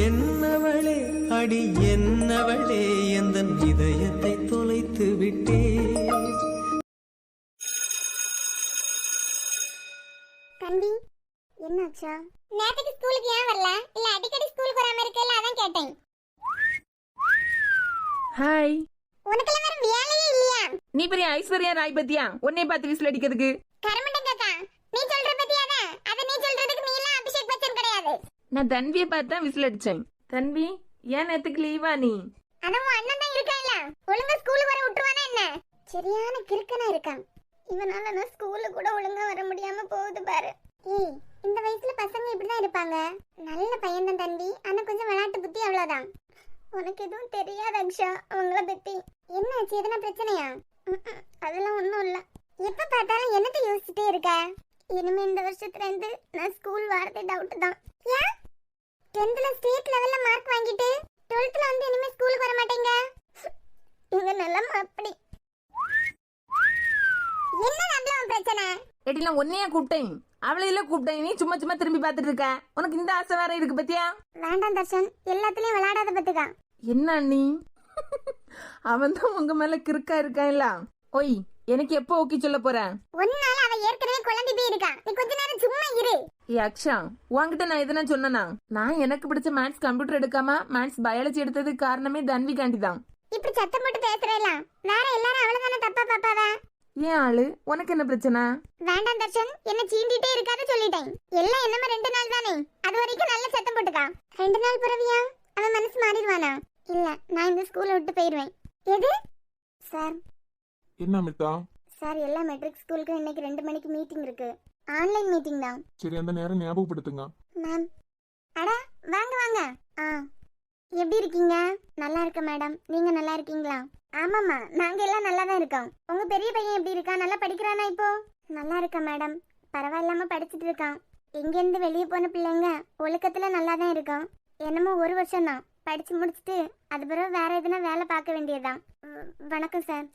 என்னவளே அடி என்னவளே எந்தன் இதயத்தை தொலைத்து விட்டே. தம்பி என்னாச்சா? நேத்துக்கு ஸ்கூலுக்கு ஏன் வரல? இல்ல அடிக்கடி ஸ்கூலுக்கு வராம இருக்கல, அதான் கேட்டேன். ஹாய். உனக்கெல்லாம் வேற வேலையே இல்லையா? நீ பெரிய ஐஸ்வர்யா ராய் பத்தியா உன்னை பார்த்து விசில் அடிக்கிறதுக்கு? கரமண்டங்கக்கா, நீ சொல்ற பத்தியாதா? அத நீ சொல்றதுக்கு நீ எல்லாம் அபிஷேக் பச்சன் கிடையாது. நான் தன்வியை பார்த்தா விசில் அடிச்சேன். தன்வி ஏன் நேத்துக்கு லீவா நீ? அதான் உன் அண்ணன் தான் இருக்கான்ல, ஒழுங்கா ஸ்கூலுக்கு வர விட்டுருவானா என்ன? சரியான கிறுக்கனா இருக்கான். இவனால நான் ஸ்கூலுக்கு கூட ஒழுங்கா வர முடியாம போகுது பாரு. ஏய், இந்த வயசுல பசங்க இப்படிதான் இருப்பாங்க. நல்ல பையன் தான் தம்பி, ஆனா கொஞ்சம் விளையாட்டு புத்தி அவ்வளவுதான். உனக்கு எதுவும் தெரியாது அக்ஷா அவங்கள பத்தி. என்னாச்சு, எதனா பிரச்சனையா? அதெல்லாம் ஒண்ணும் இல்ல. எப்ப பார்த்தாலும் என்னத்தை யோசிச்சுட்டே இருக்க? இனிமே இந்த வருஷத்துல இருந்து நான் ஸ்கூல் வரதே டவுட் தான். ஏன் 10th ஸ்டேட் லெவல்ல மார்க் வாங்கிட்டு 12th வந்து இனிமே ஸ்கூலுக்கு வர மாட்டீங்க? இங்க நிலைமை அப்படி. என்ன நம்மள பிரச்சனை? எடிலாம் ஒன்னையா கூப்பிட்டேன், அவளை இல்ல கூப்பிட்டேன். நீ சும்மா சும்மா திரும்பி பார்த்துட்டு இருக்க. உனக்கு இந்த ஆசை வேற இருக்கு பத்தியா? வேண்டாம் தர்ஷன், எல்லாத்துலயும் விளையாடாத பத்துக்கா. என்ன நீ? அவன் தான் உங்க மேல கிறுக்கா இருக்கான்ல. ஒய், எனக்கு எப்போ ஓகே சொல்ல போற? ஒன்னால அவ ஏற்கனவே குழந்தை போய் இருக்கா. நீ கொஞ்ச நேரம் சும்மா இரு. ஏ அக்ஷா, உன்கிட்ட நான் எதனா சொன்னனா? நான் எனக்கு பிடிச்ச மேத்ஸ் கம்ப்யூட்டர் எடுக்காம மேத்ஸ் பயாலஜி எடுத்ததுக்கு காரணமே தன்வி காண்டி தான். இப்படி சத்தம் போட்டு பேசுறேலாம், வேற எல்லாரும் அவளதானே தப்பா பாப்பாவா? ஏன் ஆளு, உனக்கு என்ன பிரச்சனை? வேண்டாம் தர்ஷன், என்ன சீண்டிட்டே இருக்காத சொல்லிட்டேன். எல்லாம் என்னமா 2 நாள் தானே, அது வரைக்கும் நல்ல சத்தம் போட்டுக்கா. 2 நாள் பிறவியா அவன் மனசு மாறிடுவானா? இல்ல, நான் இந்த ஸ்கூலை விட்டு போயிருவேன். எது சார்? என்ன அமிர்தா? சார், எல்லா மெட்ரிக் ஸ்கூலுக்கு இன்னைக்கு 2 மணிக்கு மீட்டிங் இருக்கு. ஆன்லைன் மீட்டிங் தான். சரி, அந்த நேரம் ஞாபகப்படுத்துங்க. மேம். அட வாங்க வாங்க. எப்படி இருக்கீங்க? நல்லா இருக்க மேடம், நீங்க நல்லா இருக்கீங்களா? ஆமாம்மா, நாங்க எல்லாம் நல்லா தான் இருக்கோம். உங்க பெரிய பையன் எப்படி இருக்கா? நல்லா படிக்கிறானா இப்போ? நல்லா இருக்க மேடம், பரவாயில்லாம படிச்சுட்டு இருக்கான். இங்கேருந்து வெளியே போன பிள்ளைங்க ஒழுக்கத்துல நல்லா தான் இருக்கும். என்னமோ 1 வருஷம் தான் படிச்சு முடிச்சுட்டு அது பிறகு வேற எதுனா வேலை பார்க்க வேண்டியதுதான். வணக்கம் சார்.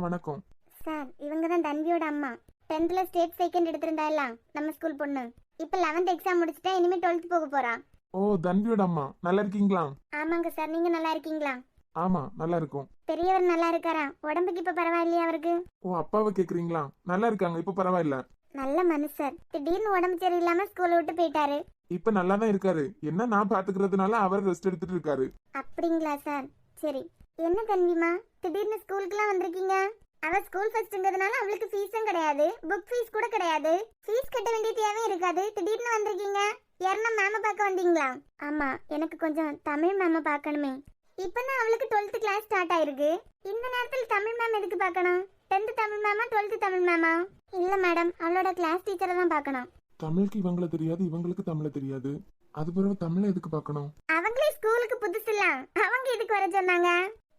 வணக்கம் சார், இவங்க தான் தன்வியோட அம்மா. 10th ஸ்டேட் செகண்ட் எடுத்திருந்தால நம்ம ஸ்கூல் பொண்ணு. இப்ப 11th எக்ஸாம் முடிச்சுட்டா இனிமே 12th போக போறா. ஓ, தன்வியோட அம்மா. நல்லா இருக்கீங்களா? ஆமாங்க சார், நீங்க நல்லா இருக்கீங்களா? ஆமா, நல்லா இருக்கும். பெரியவர் நல்லா இருக்காரா? உடம்புக்கு இப்ப பரவாயில்லையா அவருக்கு? ஓ, அப்பாவை கேக்குறீங்களா? நல்லா இருக்காங்க, இப்ப பரவாயில்ல. நல்ல மனுஷர். திடீர்னு உடம்பு சரியில்லாம ஸ்கூலை விட்டு போயிட்டாரு. இப்ப நல்லா தான் இருக்காரு. என்ன, நான் பாத்துக்கிறதுனால அவர் ரெஸ்ட் எடுத்துட்டு இருக்காரு. அப்படிங்களா சார்? சரி. என்ன தன்விமா, திடீர்னு ஸ்கூலுக்குலாம் வந்திருக்கீங்க? அவ ஸ்கூல் ஃபர்ஸ்ட்ங்கிறதுனால அவளுக்கு ஃபீஸும் கிடையாது, புக் ஃபீஸ் கூட கிடையாது. ஃபீஸ் கட்ட வேண்டிய தேவை இருக்காது. திடீர்னு வந்திருக்கீங்க. யாரனா மேம பார்க்க வந்தீங்களா? ஆமா, எனக்கு கொஞ்சம் தமிழ் மேம பார்க்கணுமே. இப்பதான் அவளுக்கு 12th கிளாஸ் ஸ்டார்ட் ஆயிருக்கு. இந்த நேரத்தில் தமிழ் மேம் எதுக்கு பார்க்கணும்? 10th தமிழ் மேமா 12th தமிழ் மேமா? இல்ல மேடம், அவளோட கிளாஸ் டீச்சரை தான் பார்க்கணும். தமிழுக்கு இவங்கள தெரியாது, இவங்களுக்கு தமிழ தெரியாது. அது பிறகு தமிழ எதுக்கு பார்க்கணும்? அவங்களே ஸ்கூலுக்கு புதுசு இல்ல, அவங்க எதுக்கு வர சொன்னாங்க?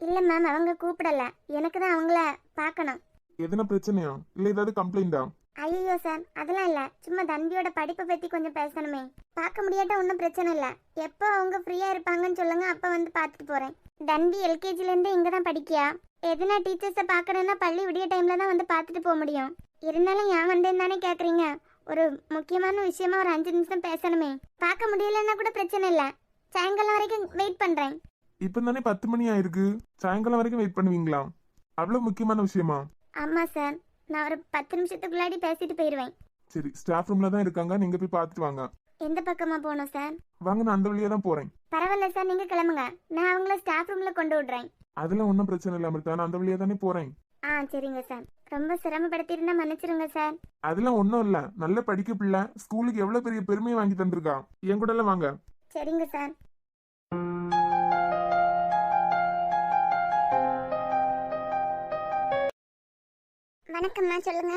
இல்ல மேம், அவங்க கூப்பிடல, எனக்கு தான் அவங்கள பார்க்கணும். எதனா பிரச்சனையா? இல்ல ஏதாவது கம்ப்ளைண்டா? ஐயோ சார், அதெல்லாம் இல்ல. சும்மா தன்வியோட படிப்பை பத்தி கொஞ்சம் பேசணுமே. பார்க்க முடியாட்டா ஒன்றும் பிரச்சனை இல்ல. எப்போ அவங்க ஃப்ரீயா இருப்பாங்கன்னு சொல்லுங்க, அப்ப வந்து பார்த்துட்டு போறேன். தன்வி எல்கேஜில இருந்து இங்க தான் படிக்கியா. எதுனா டீச்சர்ஸை பார்க்கணும்னா பள்ளி விடிய டைம்ல தான் வந்து பார்த்துட்டு போக முடியும். இருந்தாலும் ஏன் வந்தேன்னு தானே கேக்குறீங்க. ஒரு முக்கியமான விஷயமா ஒரு 5 நிமிஷம் பேசணுமே. பார்க்க முடியலன்னா கூட பிரச்சனை இல்ல, சாயங்காலம் வரைக்கும் வெயிட் பண்றேன். இப்ப தானே 10 மணி ஆயிருக்கு. சாயங்காலம் வரைக்கும் வெயிட் பண்ணுவீங்களா? அவ்வளவு முக்கியமான விஷயமா? ஆமா சார், நான் ஒரு 10 நிமிஷத்துக்குள்ளாடி பேசிட்டு போயிருவேன். சரி, ஸ்டாஃப் ரூம்ல தான் இருக்காங்க, நீங்க போய் பார்த்துட்டு வாங்க. எந்த பக்கமா போகணும் சார்? வாங்க, நான் அந்த வழியா தான் போறேன். பரவாயில்ல சார், நீங்க கிளம்புங்க, நான் அவங்கள ஸ்டாஃப் ரூம்ல கொண்டு விடுறேன். அதெல்லாம் ஒன்றும் பிரச்சனை இல்லை அமிர்தா, நான் அந்த வழியா தானே போறேன். சரிங்க சார். ரொம்ப சிரமப்படுத்திருந்தா மன்னிச்சிருங்க சார். அதெல்லாம் ஒன்றும் இல்லை, நல்ல படிக்க பிள்ளை, ஸ்கூலுக்கு எவ்வளவு பெரிய பெருமையை வாங்கி தந்திருக்கா. என் கூட எல்லாம் வாங்க. சரிங்க சார். வணக்கம்மா, சொல்லுங்க.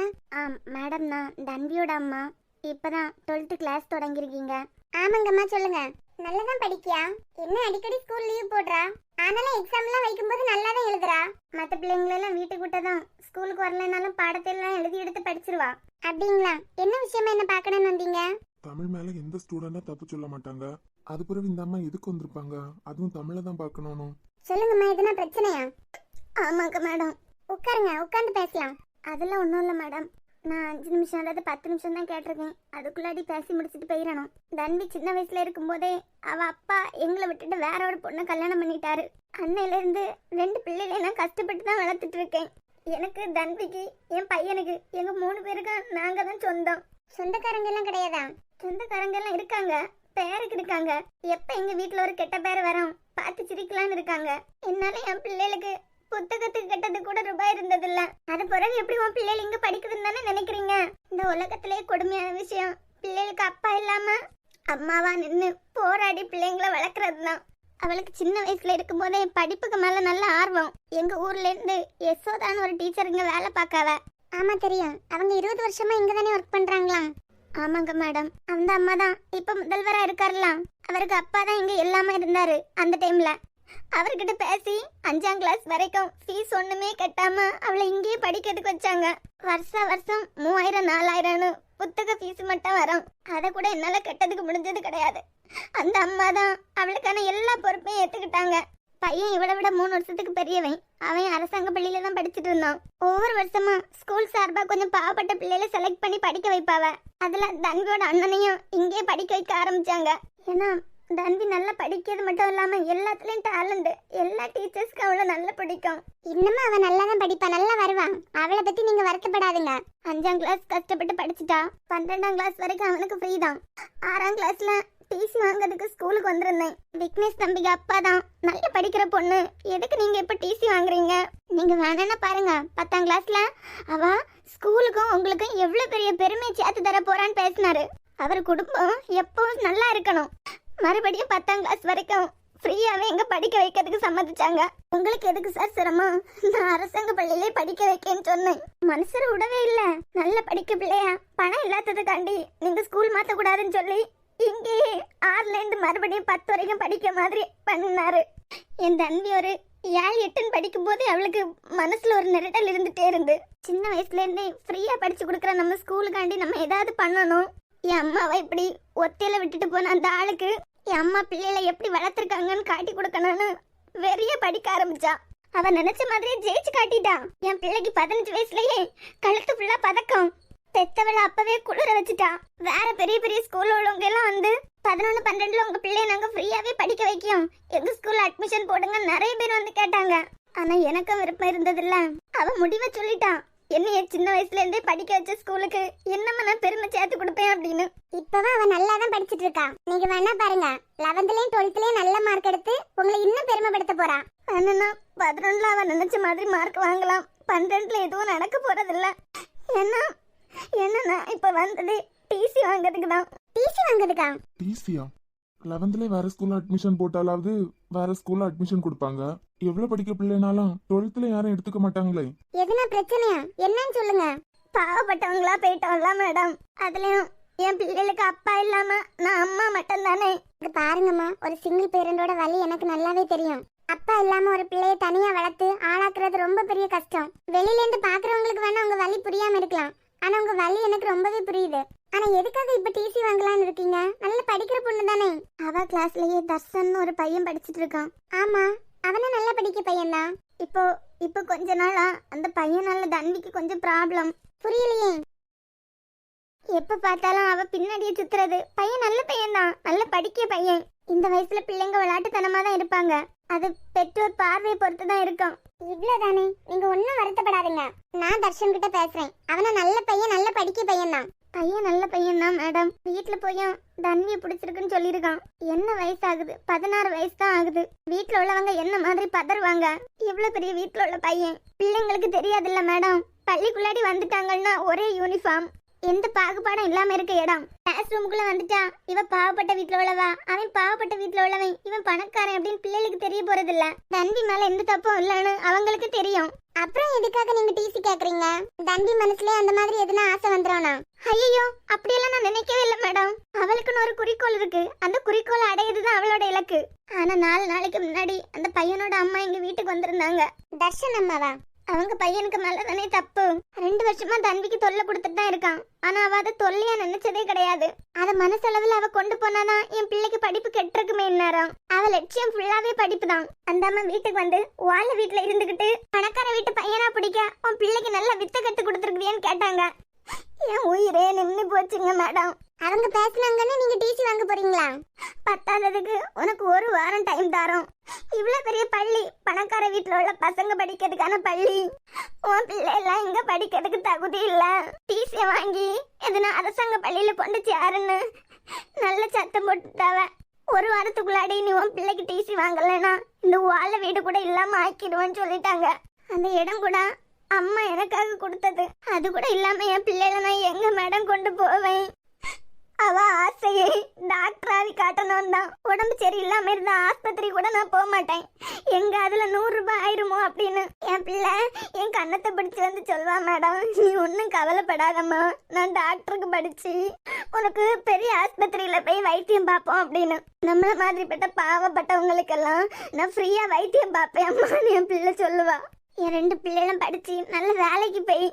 மேடம், நான் தன்வியோட அம்மா. இப்பதான் 12th கிளாஸ் தொடங்கிருக்கீங்க. ஆமாங்கம்மா, சொல்லுங்க. நல்லதான் படிக்கியா? என்ன அடிக்கடி ஸ்கூல் லீவ் போடுறா? ஆனாலும் எக்ஸாம் எல்லாம் வைக்கும்போது நல்லா தான் எழுதுறா. மற்ற பிள்ளைங்களெல்லாம் வீட்டுக்கு விட்டதான் ஸ்கூலுக்கு வரலனாலும் பாடத்தெல்லாம் எழுதி எடுத்து படிச்சிருவா. அப்படிங்களா? என்ன விஷயமா என்ன பார்க்கணும்னு வந்தீங்க? தமிழ் மேல எந்த ஸ்டூடெண்டா தப்பு சொல்ல மாட்டாங்க. அது பிறகு இந்த அம்மா எதுக்கு வந்திருப்பாங்க? அதுவும் தமிழ தான் பார்க்கணும். சொல்லுங்கம்மா, எதுனா பிரச்சனையா? ஆமாங்க மேடம். உட்காருங்க, உட்காந்து பேசலாம். அதெல்லாம் ஒன்றும் இல்லை மேடம். நான் 5 நிமிஷம் அதாவது 10 நிமிஷம் தான் கேட்டிருக்கேன். அதுக்குள்ளாடி பேசி முடிச்சுட்டு போயிடணும். தன்வி சின்ன வயசுல இருக்கும்போதே அவ அப்பா எங்களை விட்டுட்டு வேற ஒரு பொண்ணை கல்யாணம் பண்ணிட்டாரு. அன்னையில இருந்து 2 பிள்ளைகளை நான் கஷ்டப்பட்டு தான் வளர்த்துட்டு இருக்கேன். எனக்கு, தன்விக்கு, என் பையனுக்கு, எங்க 3 பேருக்கு நாங்க தான் சொந்தம். சொந்தக்காரங்க எல்லாம் கிடையாதா? சொந்தக்காரங்க எல்லாம் இருக்காங்க, பேருக்கு இருக்காங்க. எப்ப எங்க வீட்டுல ஒரு கெட்ட பேர் வரும் பார்த்து சிரிக்கலான்னு இருக்காங்க. என்னால என் பிள்ளைகளுக்கு புத்தகத்துக்கு கெட்டது கூட ரூபாய் இருந்ததில்ல. அது பிறகு எப்படி உன் பிள்ளைகள் இங்க படிக்குதுன்னு தானே நினைக்கிறீங்க? இந்த உலகத்திலே கொடுமையான விஷயம் பிள்ளைகளுக்கு அப்பா இல்லாம அம்மாவா நின்னு போராடி பிள்ளைங்களை வளர்க்கறது தான். அவளுக்கு சின்ன வயசுல இருக்கும் போதே படிப்புக்கு மேல நல்ல ஆர்வம். எங்க ஊர்ல இருந்து யசோதான்னு ஒரு டீச்சர் இங்க வேலை பார்க்காவ. ஆமா தெரியும். அவங்க 20 வருஷமா இங்க தானே ஒர்க் பண்றாங்களாம். ஆமாங்க மேடம். அந்த அம்மா தான் இப்ப முதல்வரா இருக்காருலாம். அவருக்கு அப்பா தான் இங்க எல்லாமே இருந்தாரு அந்த டைம்ல. அவர்கிட்ட பேசி 5ஆம் கிளாஸ் வரைக்கும் ஃபீஸ் ஒண்ணுமே கட்டாம அவளை இங்கேயே படிக்கிறதுக்கு வச்சாங்க. வருஷம் 3000 4000 புத்தக ஃபீஸ் மட்டும் வரும். அதை கூட என்னால கட்டதுக்கு முடிஞ்சது கிடையாது. அந்த அம்மா தான் அவளுக்கான எல்லா பொறுப்பையும் ஏத்துக்கிட்டாங்க. பையன் இவளை விட 3 வருஷத்துக்கு பெரியவன். அவன் அரசாங்க பள்ளியில தான் படிச்சுட்டு இருந்தான். ஒவ்வொரு வருஷமா ஸ்கூல் சார்பா கொஞ்சம் பாவப்பட்ட பிள்ளைகளை செலக்ட் பண்ணி படிக்க வைப்பாவ. அதுல தன்வியோட அண்ணனையும் இங்கே படிக்க வைக்க ஆரம்பிச்சாங்க. ஏன்னா தன்வி நல்லா படிக்கிறது மட்டும் இல்லாம எல்லாத்துலயும் டேலண்ட். எல்லா டீச்சர்ஸ்க்கு அவளை நல்லா பிடிக்கும். இன்னமும் அவன் நல்லா தான் படிப்பா, நல்லா வருவான். அவளை பத்தி நீங்க வருத்தப்படாதுங்க. 5ஆம் கிளாஸ் கஷ்டப்பட்டு படிச்சுட்டா. 12ஆம் கிளாஸ் வரைக்கும் அவனுக்கு ஃப்ரீ தான். 6ஆம் கிளாஸ்ல டிசி வாங்குறதுக்கு ஸ்கூலுக்கு வந்திருந்தேன். விக்னேஷ் தம்பிக்கு அப்பா தான் நல்ல படிக்கிற பொண்ணு, எதுக்கு நீங்க இப்ப டிசி வாங்குறீங்க? நீங்க வேணான்னு பாருங்க. 10ஆம் கிளாஸ்ல அவ ஸ்கூலுக்கும் உங்களுக்கும் எவ்வளவு பெரிய பெருமையை சேர்த்து தர போறான்னு பேசினாரு. அவர் குடும்பம் எப்பவும் நல்லா இருக்கணும். மறுபடியும் 10ஆம் கிளாஸ் வரைக்கும் ஃப்ரீயாவே எங்க படிக்க வைக்கிறதுக்கு சம்மதிச்சாங்க. உங்களுக்கு எதுக்கு சார் சிரமம்? நான் அரசாங்க பள்ளியிலே படிக்க வைக்கேன்னு சொன்னேன். மனுஷரை விடவே இல்ல. நல்ல படிக்க பிள்ளையா பணம் இல்லாததுக்காண்டி நீங்க ஸ்கூல் மாத்த கூடாதுன்னு சொல்லி இங்கே 6ல இருந்து மறுபடியும் 10 வரைக்கும் படிக்க மாதிரி பண்ணினாரு. என் தம்பி ஒரு 7 8 படிக்கும் போது அவளுக்கு மனசுல ஒரு நெருடல் இருந்துட்டே இருந்து. சின்ன வயசுல இருந்தே ஃப்ரீயா படிச்சு கொடுக்குற நம்ம ஸ்கூலுக்காண்டி நம்ம ஏதாவது பண்ணணும். என் அம்மாவை இப்படி ஒத்தையில விட்டுட்டு போன அந்த ஆளுக்கு என் அம்மா பிள்ளைகளை எப்படி வளர்த்துருக்காங்கன்னு காட்டி கொடுக்கணும்னு வெறிய படிக்க ஆரம்பிச்சா. அவ நினைச்ச மாதிரியே ஜெயிச்சு காட்டிட்டா. என் பிள்ளைக்கு 15 வயசுலயே கழுத்து ஃபுல்லா பதக்கம். பெத்தவளை அப்பவே குளிர வச்சுட்டா. வேற பெரிய பெரிய ஸ்கூல்ல உள்ளவங்க எல்லாம் வந்து 11 12ல உங்க பிள்ளைய நாங்க ஃப்ரீயாவே படிக்க வைக்கோம், எங்க ஸ்கூல்ல அட்மிஷன் போடுங்க நிறைய பேர் வந்து கேட்டாங்க. ஆனா எனக்கும் விருப்பம் இருந்ததில்ல. அவ முடிவை சொல்லிட்டான். என்னைய சின்ன வயசுல இருந்தே படிக்க வச்ச ஸ்கூலுக்கு என்னமா நான் பெருமை சேர்த்து கொடுப்பேன் அப்படின்னு. இப்பதான் அவ நல்லா தான் படிச்சிட்டு இருக்கா. நீங்க வேணா பாருங்க, 11லயும் 12லயும் நல்ல மார்க் எடுத்து உங்களை இன்னும் பெருமைப்படுத்த போறா. அண்ணா 11ல அவ நினைச்ச மாதிரி மார்க் வாங்கலாம், 12ல எதுவும் நடக்க போறதில்ல. என்னன்னா இப்ப வந்தது டிசி வாங்குறதுக்கு தான். டிசி வாங்குறதுக்கா? டிசியா? 11ல வேற ஸ்கூல்ல அட்மிஷன் போட்டாலாவது வேற ஸ்கூல்ல அட்மிஷன் கொடுப்பாங்க. எவ்வளவு படிக்க பிள்ளைனாலும் 12ல யாரும் எடுத்துக்க மாட்டாங்களே. எதுனா பிரச்சனையா? என்னன்னு சொல்லுங்க. பாவப்பட்டவங்களா போயிட்டோம்ல மேடம். அதுலயும் என் பிள்ளைகளுக்கு அப்பா இல்லாம நான் அம்மா மட்டும் தானே. இது பாருங்கம்மா, ஒரு சிங்கிள் பேரண்டோட வலி எனக்கு நல்லாவே தெரியும். அப்பா இல்லாம ஒரு பிள்ளைய தனியா வளர்த்து ஆளாக்குறது ரொம்ப பெரிய கஷ்டம். வெளியில இருந்து பாக்குறவங்களுக்கு வேணா உங்க வலி புரியாம இருக்கலாம். ஆனா உங்க வலி எனக்கு ரொம்பவே புரியுது. ஆனா எதுக்காக இப்ப டிசி வாங்கலாம்னு இருக்கீங்க? நல்ல படிக்கிற பொண்ணு தானே. அவ கிளாஸ்லயே தர்ஷன் ஒரு பையன் படிச்சிட்டு இருக்கான். ஆமா, அவனும் நல்லா படிக்க பையன் தான். இப்போ கொஞ்ச நாளா அந்த பையனால தன்விக்கு கொஞ்சம் ப்ராப்ளம். புரியலையே. எப்ப பார்த்தாலும் அவ பின்னாடியே சுத்துறது. பையன் நல்ல பையன் தான், நல்ல படிக்க பையன். இந்த வயசுல பிள்ளைங்க விளையாட்டுத்தனமா தான் இருப்பாங்க. அது பெற்றோர் பார்வையை பொறுத்து தான் இருக்கும். இவ்வளவுதானே, நீங்க ஒன்னும் வருத்தப்படாதீங்க. நான் தர்ஷன் கிட்ட பேசுறேன். அவன நல்ல பையன், நல்ல படிக்க பையன் தான். பையன் நல்ல பையன் தான் மேடம். வீட்டுல போயும் தன்வியை பிடிச்சிருக்குன்னு சொல்லியிருக்கான். என்ன வயசு ஆகுது? 16 வயசு தான் ஆகுது. வீட்டுல உள்ளவங்க என்ன மாதிரி பதறுவாங்க. இவ்வளவு பெரிய வீட்டுல உள்ள பையன். பிள்ளைங்களுக்கு தெரியாதுல்ல மேடம், பள்ளிக்குள்ளாடி வந்துட்டாங்கன்னா ஒரே யூனிஃபார்ம், எந்த பாகுபாடும் இல்லாம இருக்க இடம். கிளாஸ் ரூமுக்குள்ள வந்துட்டா இவ பாவப்பட்ட வீட்டுல உள்ளவா, அவன் பாவப்பட்ட வீட்டுல உள்ளவன், இவன் பணக்காரன் அப்படின்னு பிள்ளைகளுக்கு தெரிய போறது இல்ல. தன்வி மேல எந்த தப்பும் இல்லன்னு அவங்களுக்கு தெரியும். அப்புறம் எதுக்காக நீங்க டிசி கேக்குறீங்க? தன்வி மனசுல அந்த மாதிரி எதுனா ஆசை வந்துறானா? ஐயோ, அப்படியெல்லாம் நான் நினைக்கவே இல்லை மேடம். அவளுக்குன்னு ஒரு குறிக்கோள் இருக்கு. அந்த குறிக்கோளை அடையதுதான் அவளோட இலக்கு. ஆனா 4 நாளைக்கு முன்னாடி அந்த பையனோட அம்மா எங்க வீட்டுக்கு வந்திருந்தாங்க. தர்ஷன் அம்மாவா? அவங்க பையனுக்கு மேலதானே தப்பு. 2 வருஷமா தன்விக்கு தொல்லை கொடுத்துட்டு தான் இருக்கான். ஆனா அவ அதை தொல்லையா நினைச்சதே கிடையாது. அத மனசளவுல அவ கொண்டு போனாதான் என் பிள்ளைக்கு படிப்பு கெட்டிருக்குமே நேரம். அவ லட்சியம் ஃபுல்லாவே படிப்பு தான். அந்த அம்மா வீட்டுக்கு வந்து வாழ வீட்டுல இருந்துகிட்டு பணக்கார வீட்டு பையனா பிடிக்க உன் பிள்ளைக்கு நல்ல வித்த கத்து கொடுத்துருக்கியான்னு கேட்டாங்க. என் உயிரே நின்னு போச்சுங்க மேடம். அவங்க பேசுனாங்கன்னு நீங்க டிசி வாங்க போறீங்களா? பத்தாததுக்கு உனக்கு ஒரு வாரம் டைம் தரோம். இவ்வளவு பெரிய பள்ளி, பணக்கார வீட்டுல உள்ள பசங்க படிக்கிறதுக்கான பள்ளி. உன் பிள்ளை எல்லாம் இங்க படிக்கிறதுக்கு தகுதி இல்ல. டிசியை வாங்கி எதுனா அரசாங்க பள்ளியில கொண்டு சேருன்னு நல்ல சத்தம் போட்டுட்டாவ. ஒரு வாரத்துக்குள்ளாடி நீ உன் பிள்ளைக்கு டிசி வாங்கலைன்னா இந்த வாழ வீடு கூட இல்லாம ஆக்கிடுவேன்னு சொல்லிட்டாங்க. அந்த இடம் கூட அம்மா எனக்காக கொடுத்தது. அது கூட இல்லாம என் பிள்ளைல நான் எங்க மேடம் கொண்டு போவேன்? அவ ஆசையை டாக்டராவி காட்டணும் தான். உடம்பு சரியில்லாம இருந்த ஆஸ்பத்திரி கூட நான் போக மாட்டேன். எங்க அதுல 100 ரூபாய் ஆயிருமோ அப்படின்னு. என் பிள்ளை என் கண்ணத்தை பிடிச்சு வந்து சொல்வா, மேடம் நீ ஒன்னும் கவலைப்படாதம்மா, நான் டாக்டருக்கு படிச்சு உனக்கு பெரிய ஆஸ்பத்திரியில போய் வைத்தியம் பார்ப்போம் அப்படின்னு. நம்மள மாதிரிப்பட்ட பாவப்பட்டவங்களுக்கெல்லாம் நான் ஃப்ரீயா வைத்தியம் பார்ப்பேன் அம்மான்னு என் பிள்ளை சொல்லுவா. என் 2 பிள்ளைகளும் படிச்சு நல்ல வேலைக்கு போய்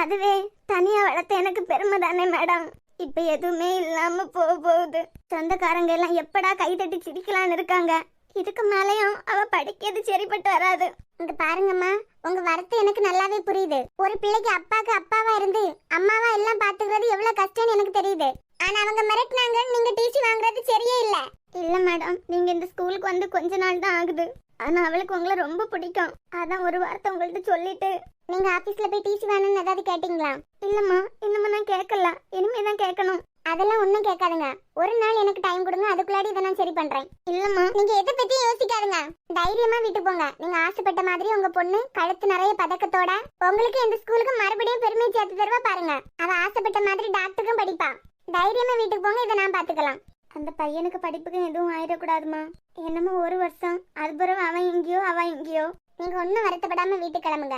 அதுவே தனியா வளர்த்த எனக்கு பெருமை தானே மேடம். இப்ப எதுவுமே இல்லாம போகுது. சொந்தக்காரங்க எல்லாம் எப்படா கை தட்டி சிரிக்கலான்னு இருக்காங்க. இதுக்கு மேலயும் அவ படிக்கிறது சரிப்பட்டு வராது. இங்க பாருங்கம்மா, உங்க வருத்தம் எனக்கு நல்லாவே புரியுது. ஒரு பிள்ளைக்கு அப்பாக்கு அப்பாவா இருந்து அம்மாவா எல்லாம் பாத்துக்கிறது எவ்வளவு கஷ்டம்னு எனக்கு தெரியுது. ஆனா அவங்க மிரட்டினாங்க, நீங்க டிசி வாங்குறது சரியே இல்ல. இல்ல மேடம், நீங்க இந்த ஸ்கூலுக்கு வந்து கொஞ்ச நாள் தான் ஆகுது. ஆனா அவளுக்கு உங்களை ரொம்ப பிடிக்கும். அதான் ஒரு வார்த்தை உங்கள்ட்ட சொல்லிட்டு. நீங்க ஆபீஸ்ல போய் டிசி வேணும்னு ஏதாவது கேட்டீங்களா? இல்லம்மா, இன்னும் நான் கேட்கல, இனிமே தான் கேட்கணும். அதெல்லாம் ஒண்ணும் கேட்காதுங்க. ஒரு நாள் எனக்கு டைம் கொடுங்க, அதுக்குள்ளாடி இதை நான் சரி பண்றேன். இல்லம்மா, நீங்க எதை பத்தி யோசிக்காதுங்க. தைரியமா வீட்டுக்கு போங்க. நீங்க ஆசைப்பட்ட மாதிரி உங்க பொண்ணு கழுத்து நிறைய பதக்கத்தோட உங்களுக்கு இந்த ஸ்கூலுக்கு மறுபடியும் பெருமை சேர்த்து தருவா பாருங்க. அவ ஆசைப்பட்ட மாதிரி டாக்டருக்கும் படிப்பா. தைரியமா வீட்டுக்கு போங்க, இதை நான் பாத்துக்கலாம். அந்த பையனுக்கு படிப்புக்கு எதுவும் ஆயிடக்கூடாதுமா. என்னமோ ஒரு வருஷம், அது பிறகு அவன் எங்கேயோ அவ எங்கேயோ. நீங்க ஒன்னும் வருத்தப்படாம வீட்டுக்கு கிளம்புங்க.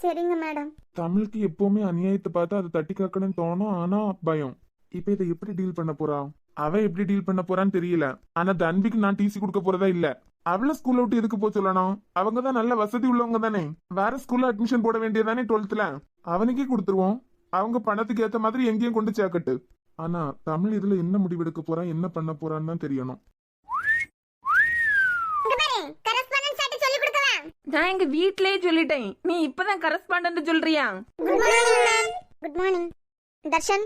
சரிங்க மேடம். தமிழுக்கு எப்பவுமே அநியாயத்தை பார்த்து அதை தட்டி காக்கணும்னு தோணும், ஆனா பயம். இப்ப இதை எப்படி டீல் பண்ண போறா? அவ எப்படி டீல் பண்ண போறான்னு தெரியல. ஆனா தன்விக்கு நான் டிசி கொடுக்க போறதா இல்ல. அவள ஸ்கூல்ல விட்டு எதுக்கு போக சொல்லணும்? அவங்க தான் நல்ல வசதி உள்ளவங்க தானே. வேற ஸ்கூல்ல அட்மிஷன் போட வேண்டியதானே 12th. அவனுக்கே கொடுத்துருவோம். அவங்க பணத்துக்கு ஏத்த மாதிரி எங்கேயும் கொண்டு சேர்க்கட்டு. ஆனா தமிழ் இதுல என்ன முடிவெடுக்க போறான், என்ன பண்ண போறான்னு தான் தெரியணும். நான் எங்க வீட்லயே சொல்லிட்டேன், நீ இப்பதான் கரஸ்பாண்டன்ட் சொல்றியா? Good morning ma'am. Good morning. Darshan.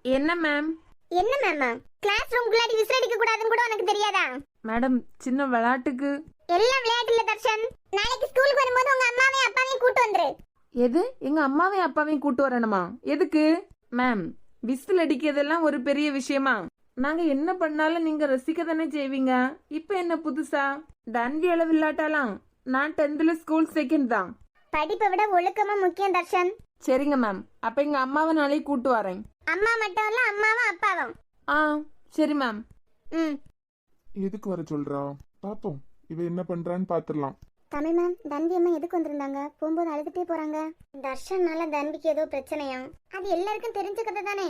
என்ன மேம்? என்ன மேம்? கிளாஸ் ரூம்குள்ளாடி விசில் அடிக்க கூடாதுன்னு கூட உனக்கு தெரியாதா? மேடம், சின்ன விளையாட்டுக்கு. எல்லாம் விளையாட்டு இல்ல தர்ஷன். நாளைக்கு ஸ்கூலுக்கு வரும்போது உங்க அம்மாவையும் அப்பாவையும் கூட்டு வந்துரு. எது? எங்க அம்மாவையும் அப்பாவையும் கூட்டு வரணுமா? எதுக்கு மேம்? விசில் அடிக்கிறதெல்லாம் ஒரு பெரிய விஷயமா? நாங்க என்ன பண்ணாலும் நீங்க ரசிக்க தானே செய்வீங்க. இப்ப என்ன புதுசா? தண்டி அளவு இல்லாட்டாலாம் நான் 10th ஸ்கூல் செகண்ட் தான். படிப்பை விட ஒழுக்கமா முக்கியம் தர்ஷன். சரிங்க மேம், அப்ப எங்க அம்மாவை நாளைக்கு கூட்டு வரேன். அம்மா மட்டும் இல்ல, அம்மாவும் அப்பாவும். ஆ சரி மேம். எதுக்கு வர சொல்றா? பாப்போம் இவ என்ன பண்றான்னு பாத்துடலாம். தமிழ் மேம், தன்வி அம்மா எதுக்கு வந்திருந்தாங்க? போகும்போது அழுதுட்டே போறாங்க. தர்ஷன்னால தன்விக்கு ஏதோ பிரச்சனையா? அது எல்லாருக்கும் தெரிஞ்ச கதை தானே.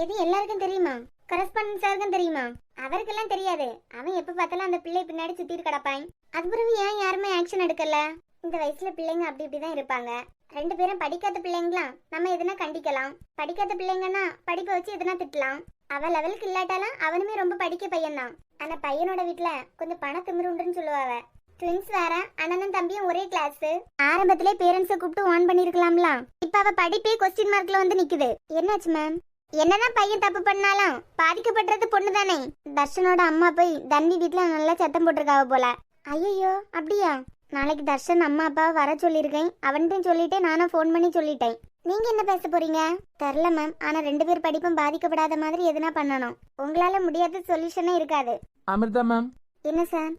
எது எல்லாருக்கும் தெரியுமா? கரஸ்பாண்டன்ட் சாருக்கும் தெரியுமா? அவருக்கெல்லாம் தெரியாது. அவன் எப்ப பார்த்தாலும் அந்த பிள்ளை பின்னாடி சுத்திட்டு கிடப்பான். அது பிறகு ஏன் யாருமே ஆக்ஷன் எடுக்கல? இந்த வயசுல பிள்ளைங்க அப்படி இப்படிதான் இருப்பாங்க. 2 பேரும் படிக்காத பிள்ளைங்களா, நம்ம எதுனா கண்டிக்கலாம். படிக்காத பிள்ளைங்கன்னா படிப்பை வச்சு எதுனா திட்டலாம். அவ லெவலுக்கு இல்லாட்டாலும் அவனுமே ரொம்ப படிக்க பையன் தான். ஆனா பையனோட வீட்டுல கொஞ்சம் பண திமிருண்டுன்னு சொல்லுவாவ. ட்வின்ஸ் வேற, அண்ணனும் தம்பியும் ஒரே கிளாஸ். ஆரம்பத்திலே பேரண்ட்ஸை கூப்பிட்டு வார்ன் பண்ணிருக்கலாம்ல. இப்ப அவ படிப்பே கொஸ்டின் மார்க்ல வந்து நிக்குது. என்னாச்சு மேம்? என்னதான் பையன் தப்பு பண்ணாலும் பாதிக்கப்படுறது பொண்ணு தானே. தர்ஷனோட அம்மா போய் தண்ணி வீட்டுல நல்லா சத்தம் போட்டிருக்காவ போல. ஐயோ அப்படியா? நாளைக்கு தர்ஷன் அம்மா அப்பாவை வர சொல்லியிருக்கேன். அவன்கிட்டையும் சொல்லிட்டேன், நானும் ஃபோன் பண்ணி சொல்லிட்டேன். நீங்க என்ன பேச போறீங்க? தெரில மேம். ஆனா 2 பேர் படிப்பும் பாதிக்கப்படாத மாதிரி எதுனா பண்ணணும். உங்களால முடியாத சொல்யூஷனே இருக்காது. அமிர்தா மேம். என்ன சார்?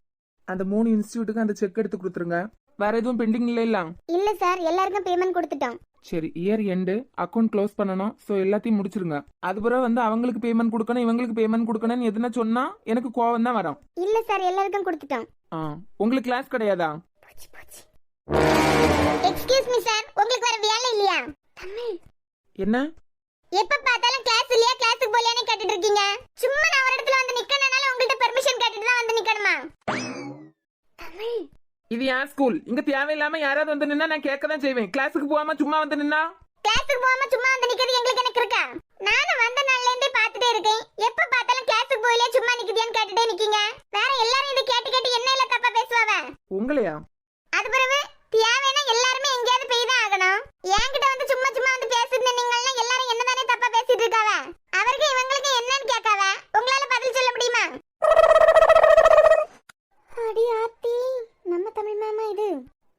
அந்த 3 இன்ஸ்டிடியூட்டுக்கு அந்த செக் எடுத்து கொடுத்துருங்க. வேற எதுவும் பெண்டிங் இல்ல? இல்ல சார், எல்லாருக்கும் பேமெண்ட் கொடுத்துட்டோம். சரி, இயர் எண்டு அக்கௌண்ட் க்ளோஸ் பண்ணணும். ஸோ எல்லாத்தையும் முடிச்சிருங்க. அதுபுறம் வந்து அவங்களுக்கு பேமெண்ட் கொடுக்கணும், இவங்களுக்கு பேமெண்ட் கொடுக்கணும்னு எதுனா சொன்னா எனக்கு கோவம் தான் வரும். இல்ல சார், எல்லாருக்கும் கொடுத்துட்டோம். உங்களுக்கு கிளாஸ் கிடையாதா? எக்ஸ்கியூஸ் மீ சார், உங்களுக்கு வேற வேலை இல்லையா? தமிழ். என்ன? எப்ப பார்த்தாலும் கிளாஸ் இல்லையா, கிளாஸுக்கு போலியானே கேட்டுட்டு இருக்கீங்க. சும்மா நான் ஒரு இடத்துல வந்து நிக்கறனால உங்கள்ட்ட பெர்மிஷன் கேட்டுட்டு தான் வந்து நிக்கணுமா? தமிழ். இது யார் ஸ்கூல்? இங்க தேவையில்லாம யாராவது வந்து நின்னா நான் கேட்க தான் செய்வேன். கிளாஸுக்கு போகாம சும்மா வந்து நின்னா? கிளாஸுக்கு போகாம சும்மா வந்து நிக்கிறது எங்களுக்கு எனக்கு இருக்கா? நானும் வந்த நாள்ல இருந்தே பாத்துட்டே இருக்கேன். எப்ப பார்த்தாலும் கிளாஸுக்கு போயிலே சும்மா நிக்குதியான்னு கேட்டுட்டே நிக்கீங்க. வேற எல்லாரும் இதை கேட்டு கேட்டு என்ன இல்ல தப்பா பேசுவாவ? உங்களையா? அது பிறகு தேவைன்னா எல்லாருமே எங்கேயாவது போய் தான் ஆகணும். என்கிட்ட வந்து சும்மா சும்மா வந்து பேசுறது நீங்க எல்லாரும்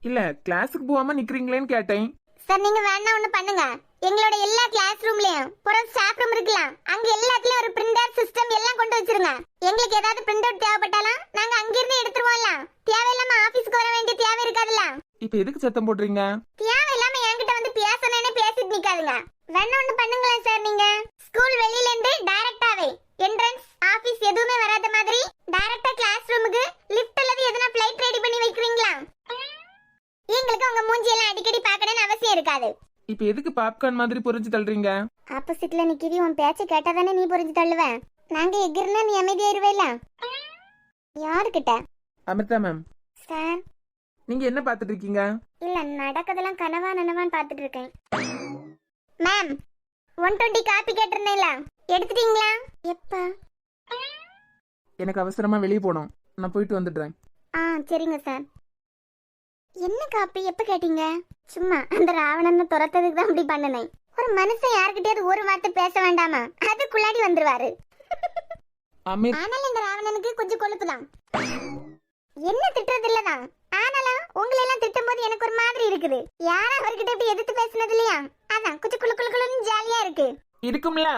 இல்ல கிளாஸுக்கு போகாம நிக்கிறீங்களேன்னு கேட்டேன். சார் நீங்க வேணா ஒண்ணு பண்ணுங்க, எங்களோட எல்லா கிளாஸ் ரூம்லயும் புறம் ஸ்டாஃப் ரூம் இருக்கலாம், அங்க எல்லாத்துலயும் ஒரு பிரிண்டர் சிஸ்டம் எல்லாம் கொண்டு வச்சிருங்க. எங்களுக்கு ஏதாவது பிரிண்ட் அவுட் தேவைப்பட்டாலும் நாங்க அங்கிருந்து எடுத்துருவோம்ல. தேவையில்லாம ஆபீஸ்க்கு வர வேண்டிய தேவை இருக்காதுல்ல. இப்ப எதுக்கு சத்தம் போடுறீங்க? தேவையில்லாம என்கிட்ட வந்து பேசணும்னு பேசிட்டு நிக்காதுங்க. வேணா ஒண்ணு பண்ணுங்களேன் சார், நீங்க ஸ்கூல் வெளியில இருந்து டைரக்டாவே என்ட்ரன்ஸ் ஆபீஸ் எதுவுமே வராத மாதிரி டைரக்டா கிளாஸ் ரூமுக்கு லிஃப்ட் அல்லது எதனா ஃளைட் ரெடி பண்ணி வைக்கிறீங்களா? எங்களுக்கு உங்க மூஞ்சி எல்லாம் அடிக்கடி பார்க்கணும்னு அவசியம் இருக்காது. இப்ப எதுக்கு பாப்கார்ன் மாதிரி புரிஞ்சு தள்ளுறீங்க? ஆப்போசிட்ல நிக்கிவி, உன் பேச்ச கேட்டாதானே நீ புரிஞ்சு தள்ளுவ. நாங்க எகிர்னா நீ அமைதியாயிருவேல. யாருக்கிட்ட? அமிர்தா மேம். சார் நீங்க என்ன பாத்துட்டு இருக்கீங்க? இல்ல நடக்கதெல்லாம் கனவா நனவான்னு பாத்துட்டு இருக்கேன். மேம் 120 காப்பி கேட்டிருந்தேன்ல, எடுத்துட்டீங்களா? எப்ப? எனக்கு அவசரமா வெளியே போகணும், நான் போயிட்டு வந்துடுறேன். சரிங்க சார். என்ன காப்பி எப்ப கேட்டீங்க? சும்மா அந்த ராவணனை துரத்ததுக்கு தான் அப்படி பண்ணினேன். ஒரு மனுஷன் யாருக்கிட்டயாவது ஒரு வார்த்தை பேச வேண்டாமா? அதுக்குள்ளாடி வந்துருவாரு. அமீர், ஆனாலும் இந்த ராவணனுக்கு கொஞ்சம் கொழுப்பு தான். என்ன திட்டுறது இல்லதான், ஆனாலும் உங்களை எல்லாம் திட்டும் போது எனக்கு ஒரு மாதிரி இருக்குது. யாரும் அவர்கிட்ட இப்படி எதிர்த்து பேசினது இல்லையா, அதான் கொஞ்சம் குளு குளு குளுன்னு ஜாலியா இருக்கு. இருக்கும்ல?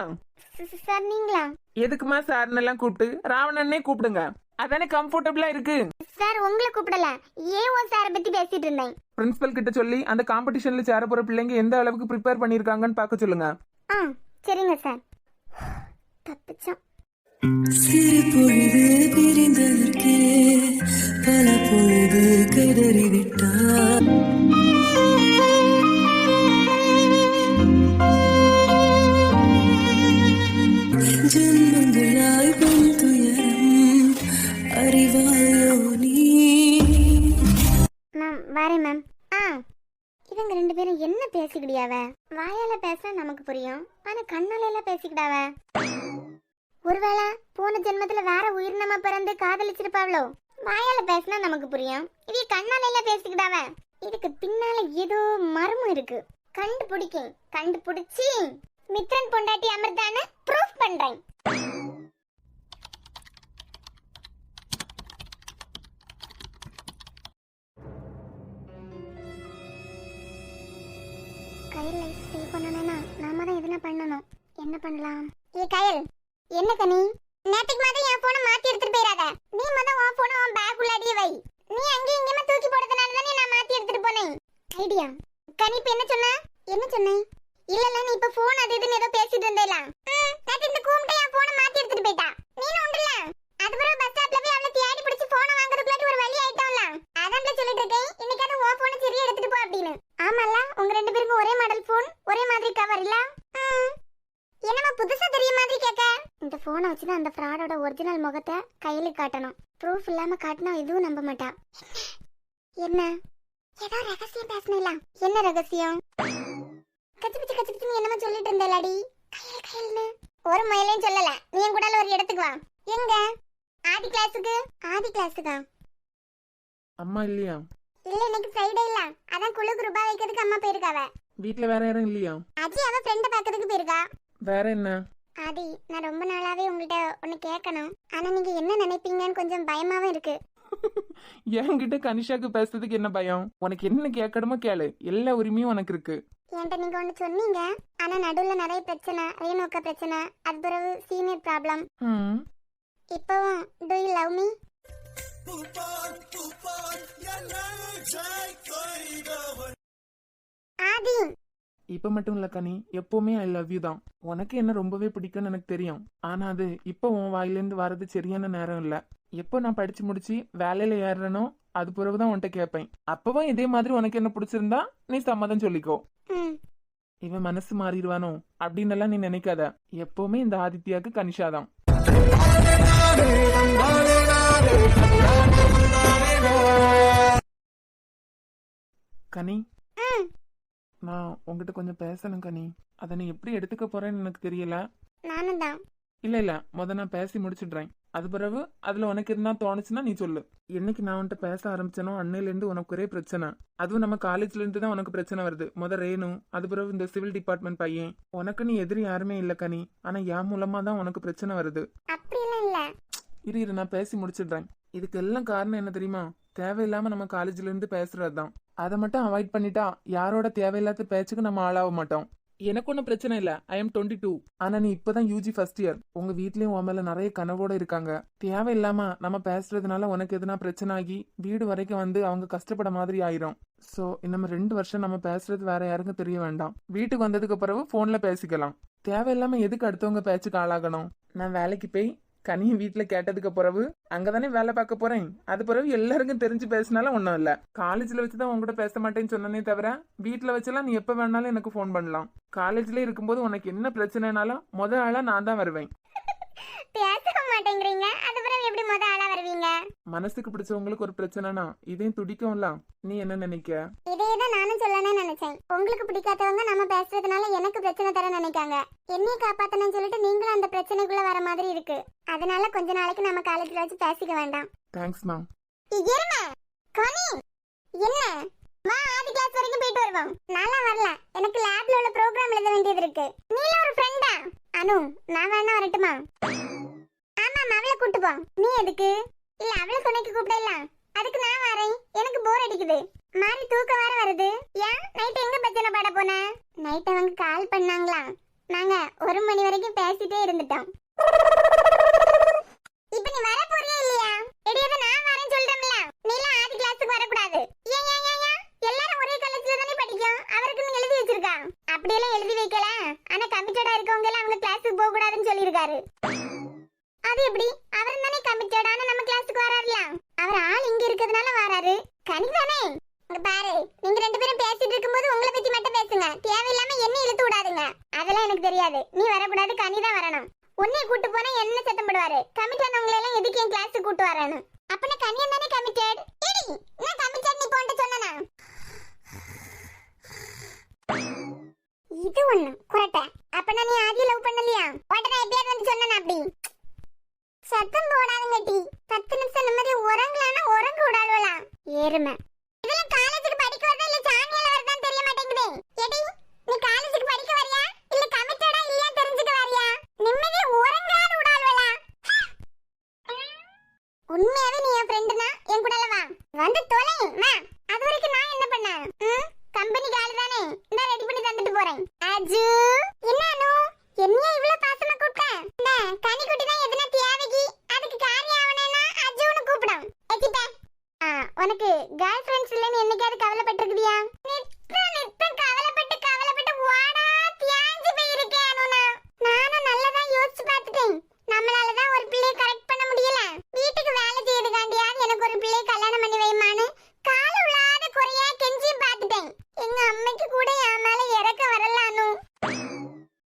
சார் நீங்களா? எதுக்குமா சார்னு எல்லாம் கூப்பிட்டு ராவணனே கூப்பிடுங்க, அதானே கம்ஃபர்டபுளா இருக்கு. சார் உங்களை கூப்பிடல, ஏஓ சாரை பத்தி பேசிட்டு இருந்தேன். பிரின்சிபல் கிட்ட சொல்லி அந்த காம்படிஷன்ல சேர போற பிள்ளைங்க எந்த அளவுக்கு ப்ரிப்பேர் பண்ணிருக்காங்கன்னு பார்க்க சொல்லுங்க. சரிங்க சார். தப்பிச்சோம். சிறு பொழுது பிரிந்ததற்கே பல பொழுது கதறிவிட்டார். ஜென்மங்களாய் பெண் துயரம் அறிவாயோ நீ. மேம் வரேன் மேம். இவங்க ரெண்டு பேரும் என்ன பேசிக்கிடியாவ? வாயால பேச நமக்கு புரியும், ஆனா கண்ணால எல்லாம் பேசிக்கிடாவ. ஒருவேளை போன ஜென்மத்துல வேற உயிரினமா பிறந்து காதலிச்சிருப்பாவளோ? வாயால பேசினா நமக்கு புரியும், இவ கண்ணால எல்லாம் பேசிக்கிடாவ. இதுக்கு பின்னால ஏதோ மர்மம் இருக்கு. கண்டுபிடிச்சி மித்ரன் பொண்டாட்டி அமிர்தான்னு ப்ரூஃப் பண்றேன். கையில் லைஃப் சேவ் பண்ணணும்னா நாம தான் எதுனா பண்ணணும். என்ன பண்ணலாம்? கயல், என்ன கனி? நேத்துக்கு மாதிரி என் போனை மாத்தி எடுத்துட்டு போயிடாத. நீ மொதல் உன் போனை உன் பேக் உள்ளாடியே வை. நீ அங்கேயும் இங்கேயுமா தூக்கி போடுறதுனால தானே நான் மாத்தி எடுத்துட்டு போனேன். ஐடியா கனி. இப்ப என்ன சொன்னேன்? இல்ல நீ இப்ப போன் அது இதுன்னு ஏதோ பேசிட்டு இருந்தேல. நேத்து இந்த கூம்ட்ட என் போனை மாத்தி எடுத்துட்டு போயிட்டா. நீனும் உண்டுல. அதுக்கப்புறம் பஸ் ஸ்டாப்ல போய் அவளை தேடி பிடிச்சி போனை வாங்குறதுக்குள்ள ஒரு வழி ஆயிட்டோம்ல. அதான் சொல்லிட்டு இருக்கேன், இன்னைக்காவது உன் போனை சரியா எடுத்துட்டு போ அப்படின்னு. ஆமால, உங்க ரெண்டு பேருக்கும் ஒரே மாடல் போன், ஒரே மாதிரி கவர் இல்ல? என்னமா புதுசா தெரிய மாதிரி கேட்க? இந்த போனை வச்சுதான் அந்த ஃப்ராடோட ஒரிஜினல் முகத்தை கையில காட்டணும். ப்ரூஃப் இல்லாம காட்டினா எதுவும் நம்ப மாட்டா. என்ன ஏதோ ரகசியம் பேசணும்ல? என்ன ரகசியம்? கச்சிபிச்சு என்னமா சொல்லிட்டு இருந்தேலாடி? கையல்னு ஒரு முயலையும் சொல்லல. நீ என் கூட ஒரு இடத்துக்கு வா. எங்க? ஆதி கிளாஸுக்கா? அம்மா இல்லையா? இல்ல, இன்னைக்கு ஃப்ரைடே இல்ல, அதான் குழுக்கு ரூபாய் வைக்கிறதுக்கு அம்மா போயிருக்காவ. வீட்ல வேற யாரும் இல்லையா? அஜி அவ ஃப்ரெண்ட பாக்கிறதுக்கு போயிருக்கா. வேற என்ன? ஆதி, நான் ரொம்ப நாளாவே உங்கள்கிட்ட ஒன்னு கேட்கணும். ஆனா நீங்க என்ன நினைப்பீங்கன்னு கொஞ்சம் பயமாவும் இருக்கு. என்கிட்ட கனிஷாக்கு பேசுறதுக்கு என்ன பயம்? உனக்கு என்ன கேட்கணுமோ கேளு, எல்லா உரிமையும் உனக்கு இருக்கு. என்கிட்ட நீங்க ஒன்னு சொன்னீங்க, ஆனா நடுவுல நிறைய பிரச்சனை, ரேணுகா பிரச்சனை, அது பிறகு சீனியர் ப்ராப்ளம். இப்பவும் do you love me? ஆதி, இப்ப மட்டும் இல்ல கனி, எப்பவுமே ஐ லவ் யூ தான். உனக்கு என்ன ரொம்பவே பிடிக்கும்னு எனக்கு தெரியும். ஆனா அது இப்ப உன் வாயிலிருந்து வர்றது சரியான நேரம் இல்ல. எப்போ நான் படிச்சு முடிச்சு வேலையில ஏறனோ அது பிறகுதான் உன்கிட்ட கேட்பேன். அப்பவும் இதே மாதிரி உனக்கு என்ன பிடிச்சிருந்தா நீ சம்மதம் சொல்லிக்கோ. இவன் மனசு மாறிடுவானோ அப்படின்னு எல்லாம் நீ நினைக்காத. எப்பவுமே இந்த ஆதித்யாக்கு கனிஷாதான். கனி, நான் உங்ககிட்ட கொஞ்சம் பேசணும் கனி. அதை நீ எப்படி எடுத்துக்க போறேன்னு எனக்கு தெரியல. நானும் தான். இல்ல நான் பேசி முடிச்சிடுறேன். அது பிறகு அதுல உனக்கு இருந்தா தோணுச்சுன்னா நீ சொல்லு. என்னைக்கு நான் உன்கிட்ட பேச ஆரம்பிச்சனோ அன்னையில இருந்து உனக்கு ஒரே பிரச்சனை. அதுவும் நம்ம காலேஜ்ல இருந்து தான் உனக்கு பிரச்சனை வருது. ரேணு, அது பிறகு இந்த சிவில் டிபார்ட்மெண்ட் பையன். உனக்கு நீ எதிரி யாருமே இல்ல கனி, ஆனா என் மூலமா தான் உனக்கு பிரச்சனை வருது. அப்படிலாம் இல்ல. இரு நான் பேசி முடிச்சிடுறேன். இதுக்கு எல்லாம் காரணம் என்ன தெரியுமா? தேவையில்லாம நம்ம காலேஜ்ல இருந்து பேசுறதுதான். அதை மட்டும் அவாய்ட் பண்ணிட்டா யாரோட தேவையில்லாத பேச்சுக்கு நம்ம ஆளாக மாட்டோம். எனக்கு ஒன்றும் பிரச்சனை இல்லை. I am 22. ஆனா நீ இப்பதான் யூஜி ஃபர்ஸ்ட் இயர். உங்க வீட்லயும் உன் மேல நிறைய கனவோட இருக்காங்க. தேவையில்லாம நம்ம பேசுறதுனால உனக்கு எதுனா பிரச்சனை ஆகி வீடு வரைக்கும் வந்து அவங்க கஷ்டப்பட மாதிரி ஆயிரும். சோ இன்னும் 2 வருஷம் நம்ம பேசுறது வேற யாருக்கும் தெரிய வேண்டாம். வீட்டுக்கு வந்ததுக்கு பிறகு போன்ல பேசிக்கலாம். தேவையில்லாம எதுக்கு அடுத்தவங்க பேச்சுக்கு ஆளாகணும்? நான் வேலைக்கு போய் கனியை வீட்டுல கேட்டதுக்கு பிறகு அங்கதானே வேலை பார்க்க போறேன். அது பிறகு எல்லாருக்கும் தெரிஞ்சு பேசினாலும் ஒன்றும் இல்ல. காலேஜ்ல வச்சுதான் உங்ககிட்ட பேச மாட்டேன்னு சொன்னனே தவிர வீட்டுல வச்செல்லாம் நீ எப்ப வேணாலும் எனக்கு ஃபோன் பண்ணலாம். காலேஜ்ல இருக்கும்போது உனக்கு என்ன பிரச்சனைனாலும் முத ஆளா நான் தான் வருவேன். பேச மாட்டேங்கிறீங்க, அது பிறகு எப்படி முத ஆளா வருவீங்க? மனசுக்கு பிடிச்சவங்களுக்கு ஒரு பிரச்சனைனா இதையும் துடிக்கும்ல. நீ என்ன நினைக்க? இதேதான் நானும் சொல்லணும்னு நினைச்சேன். உங்களுக்கு பிடிக்காதவங்க நம்ம பேசுறதுனால எனக்கு பிரச்சனை தர நினைக்காங்க. என்னைய காப்பாத்தணும்னு சொல்லிட்டு நீங்களும் அந்த பிரச்சனைக்குள்ள வர மாதிரி இருக்கு. அதனால கொஞ்ச நாளைக்கு நம்ம காலேஜ்ல வச்சு பேசிக்க வேண்டாம். Thanks ma'am. இருமா கனி, என்ன வா ஆதி கிளாஸ் வரைக்கும் போயிட்டு வருவோம். நான்லாம் வரல, எனக்கு லேப்ல உள்ள ப்ரோக்ராம் எழுத வேண்டியது இருக்கு. நீல ஒரு ஃப்ரெண்டா? அனு நான் வேணா வரட்டுமா? ஆமா அவளை கூட்டு போ. நீ எதுக்கு? இல்ல அவளை துணைக்கு கூப்பிடல, அதுக்கு நான் வரேன். எனக்கு போர் அடிக்குது, மாறி தூக்கம் வேற வருது. ஏன் நைட் எங்க பஜனை பாட போன? நைட் அவங்க கால் பண்ணாங்களா, நாங்க 1 மணி வரைக்கும் பேசிட்டே இருந்துட்டோம். இப்ப நீ வர போறியா இல்லையா? எடியத நான் வரேன் சொல்றேன்ல. நீலாம் ஆதி கிளாஸ்க்கு வர கூடாது. ஏன் ஏன் ஏன் ஏன்? எல்லாரும் ஒரே காலேஜ்ல தானே படிக்கும். அவருக்கு எழுதி வச்சிருக்கா. அப்படியெல்லாம் எழுதி வைக்கல, ஆனா கமிட்டடா இருக்கவங்க எல்லாம் அவங்க கிளாஸ்க்கு போக கூடாதுன்னு சொல்லிருக்காரு. அது எப்படி? அவர் தானே கமிட்டட், ஆனா நம்ம கிளாஸ்க்கு வராருல. அவர் ஆள் இங்க இருக்கிறதுனால வராரு. கனி தானே? இங்க பாரு, நீங்க 2 பேரும் பேசிட்டு இருக்கும்போது உங்களை பத்தி மட்டும் பேசுங்க. தேவையில்லாம என்ன இழுத்து விடாதுங்க. அதெல்லாம் எனக்கு தெரியாது. நீ வரக்கூடாது, கனி தான் வரணும். உன்னை கூட்டு போனா என்ன சத்தம் போடுவாரு? கமிட்டானவங்களை எல்லாம் எதுக்கு என் கிளாஸுக்கு கூட்டு வரணும்? அப்ப நான் கனியன் தானே கமிட்டட். ஏடி நான் கமிட்டட் நீ போன்ட்டு சொன்னனா? இது ஒண்ணு குறட்ட. அப்ப நான் நீ ஆதி லவ் பண்ணலையா? உடனே எப்பயாவது வந்து சொன்னனா? அப்படி சத்தம் போடாதுங்க டி. 10 நிமிஷம் நிம்மதி உறங்கலானா உறங்க விடாதவளா? ஏறுமே. இதெல்லாம் காலேஜுக்கு படிக்க வரதா இல்ல சாயங்காலம் வரதான் தெரிய மாட்டேங்குதே. ஏடி நீ காலேஜுக்கு படிக்க வரியா இல்ல கமிட்டடா இல்லையா தெரிஞ்சுக்க வரியா? நிம்மதி உறங்காத விடாதவளா? உண்மையாவே நீ என் ஃப்ரெண்டுனா என் கூடல வா. வந்து தொலை வா. அது வரைக்கும் நான் என்ன பண்ண? கம்பெனி கால் தானே, நான் ரெடி பண்ணி தந்துட்டு போறேன். அஜு என்ன அனு என்னைய இவ்வளவு பாசமா கூப்பிட்ட? இந்த கனிக்குட்டி தான் எதுனா தேவைக்கு அதுக்கு காரியம் ஆவனேனா அஜுன்னு கூப்பிடும். ஏச்சிப்பே உனக்கு கேர்ள் ஃப்ரெண்ட்ஸ் இல்லன்னு என்னைக்காவது கவலைப்பட்டிருக்கியா? நித்தம் கவலைப்பட்டு வாடா தியாஞ்சு போயிருக்கேன் அனுனா. நானும் நல்லதா யோசிச்சு பார்த்துட்டேன். நம்மளால தான் ஒரு பிள்ளையை கரெக்ட் பண்ண முடியல. வீட்டுக்கு வேலை செய்யறதுக்காண்டியாவது எனக்கு ஒரு பிள்ளையை கல்யாணம் பண்ணி வைமான்னு கால உள்ளாத குறையா கெஞ்சியும் பார்த்துட்டேன். எங்க அம்மைக்கு கூட என் மேல இறக்க வரல அனு.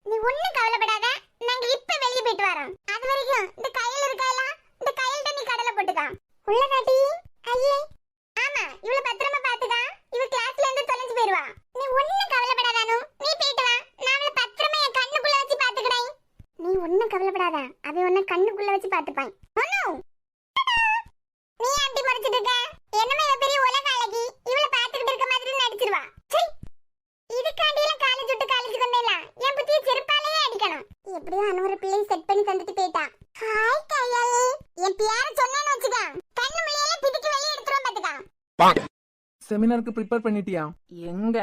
நீ ஒண்ணும் கவலைப்படாத, நாங்க இப்ப வெளிய போயிட்டு வரோம். அது வரைக்கும் இந்த கையில இருக்கால, இந்த கையில நீ கடலை போட்டுக்கா. உள்ள காட்டி. ஐயே ஆமா இவள பத்திரமா பாத்துக்கா. இவ கிளாஸ்ல இருந்து தொலைஞ்சு போயிடுவா. நீ ஒண்ணும் கவலைப்படாத அனு, நீ போயிட்டு வா. நான் அவளை பத்திரமா என் கண்ணுக்குள்ள வச்சு பாத்துக்கிறேன். நீ ஒண்ணும் கவலைப்படாத, அவ உன்னை கண்ணுக்குள்ள வச்சு பாத்துப்பான். அனு நீ ஆண்டி மறைச்சிட்டு இருக்க. என்னமே இவ பெரிய உலக அழகி, இவள பாத்துக்கிட்டு இருக்க மாதிரி நடிச்சிருவா. சை இதுக்காண்டியில காலேஜ் விட்டு காலேஜ் வந்தேல என் புத்திய செருப்பாலேயே அடிக்கணும். எப்படியோ அனு பிள்ளை செட் பண்ணி தந்துட்டு போயிட்டா. ஹாய் கையல், என் பேர சொன்னேன்னு வச்சுக்க கண்ணு முள்ளையில பிடிக்கி வெளிய எடுத்துறோம் பாத்துக்க. செமினாருக்கு ப்ரிப்பேர் பண்ணிட்டியா? எங்க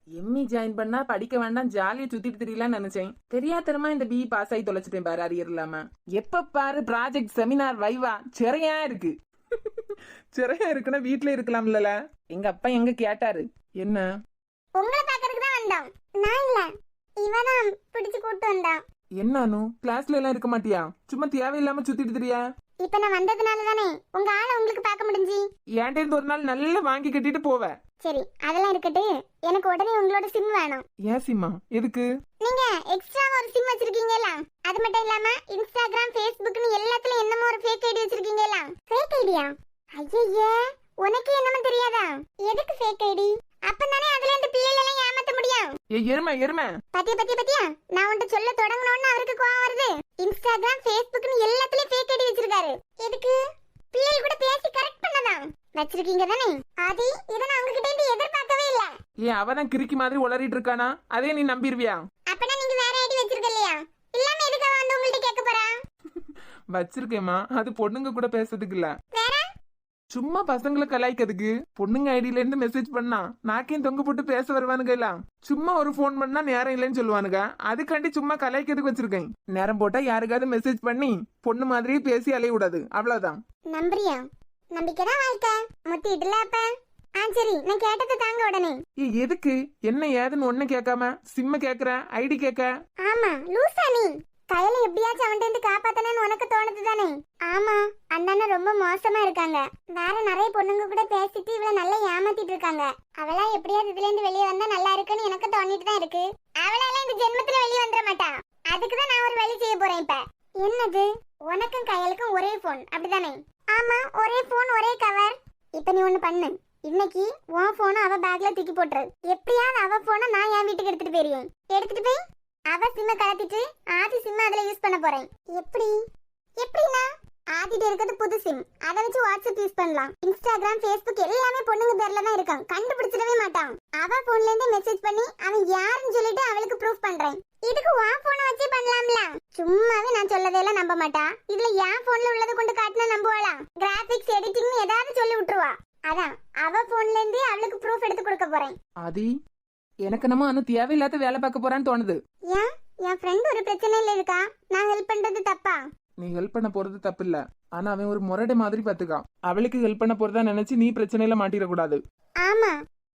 எம்மி ஜாயின் பண்ணா படிக்க வேண்டாம் ஜாலியா சுத்திட்டு தெரியலாம்னு நினைச்சேன். தெரியாதனமா இந்த பிஇ பாஸ் ஆகி தொலைச்சிட்டேன் பாரு அரியர் இல்லாம. எப்ப பாரு ப்ராஜெக்ட் செமினார் வைவா சிறையா இருக்கு. சிறையா இருக்குன்னா வீட்ல இருக்கலாம்ல. எங்க அப்பா எங்க கேட்டாரு என்ன உங்களை பாக்குறதுக்கு தான் வந்தோம். நான் இல்ல இவதான் பிடிச்சு கூட்டு வந்தான். என்னானு கிளாஸ்ல எல்லாம் இருக்க மாட்டியா? சும்மா தேவையில்லாம சுத்திட்டு தெரியா? இப்ப நான் வந்ததுனால தானே உங்க ஆளை உங்களுக்கு பார்க்க முடிஞ்சு. ஏன்டே இருந்து ஒரு நாள் நல்லா வாங்கி கட்டிட்டு போவ. சரி அதெல்லாம் இருக்கட்டு, எனக்கு உடனே உங்களோட சிம் வேணும். ஏன் சிம்மா? எதுக்கு? நீங்க எக்ஸ்ட்ரா ஒரு சிம் வச்சிருக்கீங்கல, அது மட்டும் இல்லாம இன்ஸ்டாகிராம் ஃபேஸ்புக்னு எல்லாத்துலயும் என்னமோ ஒரு ஃபேக் ஐடி வச்சிருக்கீங்கல. ஃபேக் ஐடியா? ஐயே உனக்கு என்னமோ தெரியாதா? எதுக்கு ஃபேக் ஐடி? அப்பதானே அதுல இந்த பிள்ளைகளை எல்லாம் ஏமாத்த முடியும். எருமை பத்தியா நான் உன்கிட்ட சொல்ல தொடங்கணும்னு அவருக்கு கோவம் வருது. இன்ஸ்டாகிராம் ஃபேஸ்புக்னு எல்லாத்துலயும் ஃபேக் ஐடி வச்சிருக்காரு. எதுக்கு? பிள்ளைகள் கூட பேசி கரெக்ட் பண்ணலாம் வச்சிருக்கீங்க தானே? ஆதி இத நான் உங்ககிட்ட இருந்து எதிர்பார்க்கவே இல்ல. ஏன் அவதான் கிறுக்கி மாதிரி உளறிட்டு இருக்கானா? அதே நீ நம்பிருவியா? அப்பனா நீங்க வேற ஐடி வச்சிருக்கலையா? இல்லாம எதுக்காக வந்து உங்கள்ட்ட கேட்க போறா? வச்சிருக்கேமா, அது பொண்ணுங்க கூட பேசுறதுக்கு இல்ல. வேற சும்மா பசங்களை கலாய்க்கிறதுக்கு பொண்ணுங்க ஐடியில இருந்து மெசேஜ் பண்ணா நாக்கையும் தொங்க போட்டு பேச வருவானுங்க எல்லாம். சும்மா ஒரு ஃபோன் பண்ணா நேரம் இல்லைன்னு சொல்லுவானுங்க. அதுக்காண்டி சும்மா கலாய்க்கிறதுக்கு வச்சிருக்கேன். நேரம் போட்டா யாருக்காவது மெசேஜ் பண்ணி பொண்ணு மாதிரியே பேசி அலைய விடாது, அவ்வளவுதான். நம்புறியா? நம்பிக்கைதான் வாழ்க்கை. முத்திட்டுல அப்ப. சரி, நான் கேட்டதை தாங்க உடனே. எதுக்கு என்ன ஏதுன்னு ஒண்ணு கேட்காம சிம்ம கேக்குற, ஐடி கேட்க? ஆமா, லூசா நீ. கையில எப்படியாச்சும் அவன்கிட்ட இருந்து காப்பாத்தணும்னு உனக்கு தோணுது தானே? ஆமா, அண்ணன் ரொம்ப மோசமா இருக்காங்க. வேற நிறைய பொண்ணுங்க கூட பேசிட்டு இவள நல்லா ஏமாத்திட்டு இருக்காங்க. அவளா எப்படியாவது இதுல இருந்து வெளியே வந்தா நல்லா இருக்குன்னு எனக்கு தோணிட்டு தான் இருக்கு. அவளால இந்த ஜென்மத்துல வெளியே வந்துட மாட்டா. அதுக்குதான் நான் ஒரு வழி செய்ய போறேன் இப்ப. என்னது? உனக்கும் கையலுக்கும் ஒரே போன் அப்படிதானே? ஆமா, ஒரே போன் ஒரே கவர். இப்ப நீ ஒண்ணு பண்ணு. இன்னைக்கு உன் போனை அவ பேக்ல தூக்கி போட்டுரு. எப்படியாவது அவ போனை நான் என் வீட்டுக்கு எடுத்துட்டு போயிருவேன். எடுத்துட்டு போய் அவ சிம்ம கலத்திட்டு ஆதி சிம்ம அதுல யூஸ் பண்ண போறேன். எப்படின்னா ஆதிட்டு இருக்கிறது புது சிம். அதை வச்சு வாட்ஸ்அப் யூஸ் பண்ணலாம். இன்ஸ்டாகிராம், ஃபேஸ்புக் எல்லாமே பொண்ணுங்க பேர்ல தான் இருக்கான். கண்டுபிடிச்சிடவே மாட்டான். அவ போன்ல இருந்து மெசேஜ் பண்ணி அவன் யாருன்னு சொல்லிட்டு அவளுக்கு ப்ரூஃப் பண்றேன். இதுக்கு உன் போனை வச்சு பண்ணலாம்ல. சும்மாவே நான் சொல்லதெல்லாம் நம்ப மாட்டா. இதுல என் போன்ல உள்ளதை கொண்டு காட்டினா நம்புவாளா? கிராபிக்ஸ் எடிட்டிங் ஏதாவது சொல்லி விட்டுருவா. அதான் அவ போன்ல இருந்து அவளுக்கு ப்ரூஃப் எடுத்து கொடுக்க போறேன். ஆதி, எனக்கு நம்ம அனு தேவையில்லாத வேலை பார்க்க போறான்னு தோணுது. ஏன்? என் ஃப்ரெண்ட் ஒரு பிரச்சனையில இருக்கா. நான் ஹெல்ப் பண்றது தப்பா? நீ ஹெல்ப் பண்ண போறது தப்பு இல்ல. ஆனா அவன் ஒரு முரடை மாதிரி பாத்துக்கான். அவளுக்கு ஹெல்ப் பண்ண போறதா நினைச்சு நீ பிரச்சனையில மாட்டிட கூடாது. ஆமா,